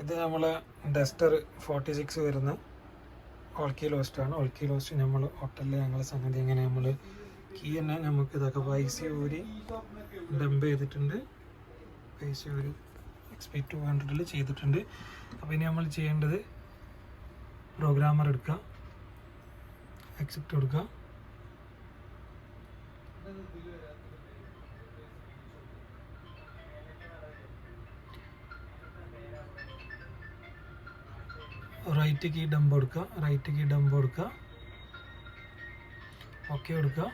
ഇത് നമ്മളെ ഡസ്റ്റർ 46 വരുന്ന ഓൾക്കി ലോസ്റ്റാണ്. ഓൾക്കി ലോസ്റ്റ് നമ്മൾ ഹോട്ടലിൽ ഞങ്ങൾ സംഗതി എങ്ങനെ നമ്മൾ കീ തന്നെ നമുക്ക് ഇതൊക്കെ പൈസ ഊരി ഡംപ് ചെയ്തിട്ടുണ്ട്. പൈസ ഊരി XP200 ചെയ്തിട്ടുണ്ട്. അപ്പോൾ ഇനി നമ്മൾ ചെയ്യേണ്ടത് പ്രോഗ്രാമർ എടുക്കുക, എക്സെപ്റ്റ് കൊടുക്കുക, റൈറ്റ് കീ ഡംപ് കൊടുക്കുക, റൈറ്റ് കീ ഡംപ് കൊടുക്കുക, ഓക്കെ കൊടുക്കുക.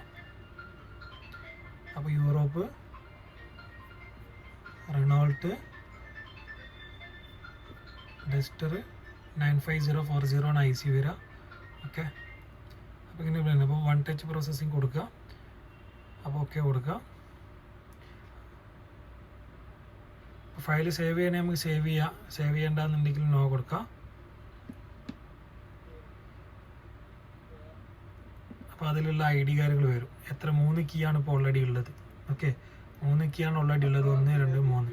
അപ്പോൾ യൂറോപ്പ്, റെനോൾട്ട്, ഡസ്റ്റർ 95040 ആണ് IC വരിക. ഓക്കെ, അപ്പോൾ ഇങ്ങനെ പറയുന്നത്. അപ്പോൾ 1 ടച്ച് പ്രോസസ്സിങ് കൊടുക്കുക, അപ്പോൾ ഓക്കെ കൊടുക്കുക. ഫയൽ സേവ് ചെയ്യണേ നമുക്ക് സേവ് ചെയ്യാം, സേവ് ചെയ്യേണ്ടെന്നുണ്ടെങ്കിൽ നോ കൊടുക്കുക. അപ്പോൾ അതിലുള്ള ID കാര്യങ്ങൾ വരും. എത്ര 3 കീ ആണ് ഇപ്പോൾ ഓൾറെഡി ഉള്ളത്. ഓക്കെ, 3 കീ ആണ് ഓൾറെഡി ഉള്ളത്. 1 2 3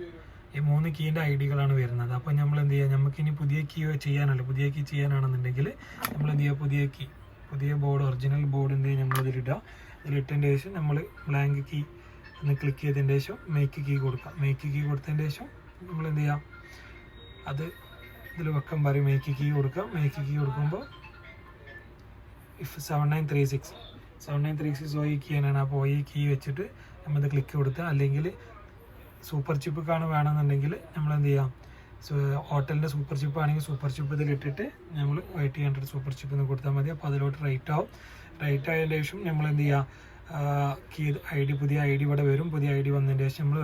ഈ 3 കീൻ്റെ IDകളാണ് വരുന്നത്. അപ്പോൾ നമ്മൾ എന്ത് ചെയ്യുക, നമുക്കിനി പുതിയ കീ ചെയ്യാനല്ല, പുതിയ കീ ചെയ്യാനാണെന്നുണ്ടെങ്കിൽ നമ്മൾ എന്ത് ചെയ്യുക, പുതിയ കീ, പുതിയ ബോർഡ്, ഒറിജിനൽ ബോർഡ് എന്ത് ചെയ്യുക, നമ്മൾ ഇതിലിടുക. ഇതിലിട്ടതിൻ്റെ ശേഷം നമ്മൾ ബ്ലാങ്ക് കീ ഒന്ന് ക്ലിക്ക് ചെയ്തതിൻ്റെ ശേഷം മേക്ക് കീ കൊടുക്കുക. മേക്ക് കീ കൊടുത്തതിൻ്റെ ശേഷം നമ്മൾ എന്ത് ചെയ്യുക, അത് ഇതിൽ വെക്കാൻ പറയും. മേക്ക് കീ കൊടുക്കുക. മേക്ക് കീ കൊടുക്കുമ്പോൾ ഇഫ് 7936 ഈ കീ തന്നെയാണ്. അപ്പോൾ ഈ കീ വെച്ചിട്ട് നമ്മൾ ക്ലിക്ക് കൊടുക്കുക. അല്ലെങ്കിൽ സൂപ്പർ ചിപ്പൊക്കെയാണ് വേണമെന്നുണ്ടെങ്കിൽ നമ്മൾ എന്ത് ചെയ്യാം, ഹോട്ടലിൻ്റെ സൂപ്പർ ചിപ്പ് ആണെങ്കിൽ സൂപ്പർ ചിപ്പ് ഇതിലിട്ടിട്ട് നമ്മൾ 800 സൂപ്പർ ചിപ്പ് എന്ന് കൊടുത്താൽ മതി. അപ്പോൾ അതിലോട്ട് റൈറ്റ് ആവും. റൈറ്റ് ആയതിന് ശേഷം നമ്മൾ എന്ത് ചെയ്യുക, കീ ID, പുതിയ ID ഇവിടെ വരും. പുതിയ ID വന്നതിന് ശേഷം നമ്മൾ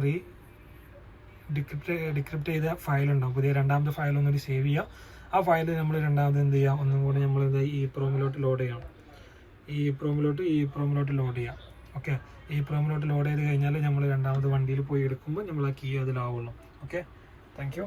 ഡിക്രിപ്റ്റ് ചെയ്ത ഫയൽ ഉണ്ടാവും. പുതിയ രണ്ടാമത്തെ ഫയൽ ഒന്നുകൂടി സേവ് ചെയ്യുക. ആ ഫയൽ നമ്മൾ രണ്ടാമത് എന്ത് ചെയ്യുക, ഒന്നും കൂടി നമ്മൾ എന്താ EEPROMലോട്ട് ലോഡ് ചെയ്യണം. EEPROMലോട്ട് ലോഡ് ചെയ്യാം. ഓക്കെ, EEPROMലോട്ട് ലോഡ് ചെയ്ത് കഴിഞ്ഞാൽ നമ്മൾ രണ്ടാമത് വണ്ടിയിൽ പോയി എടുക്കുമ്പോൾ നമ്മൾ ആ കീ അതിലാവുള്ളൂ. Okay, thank U.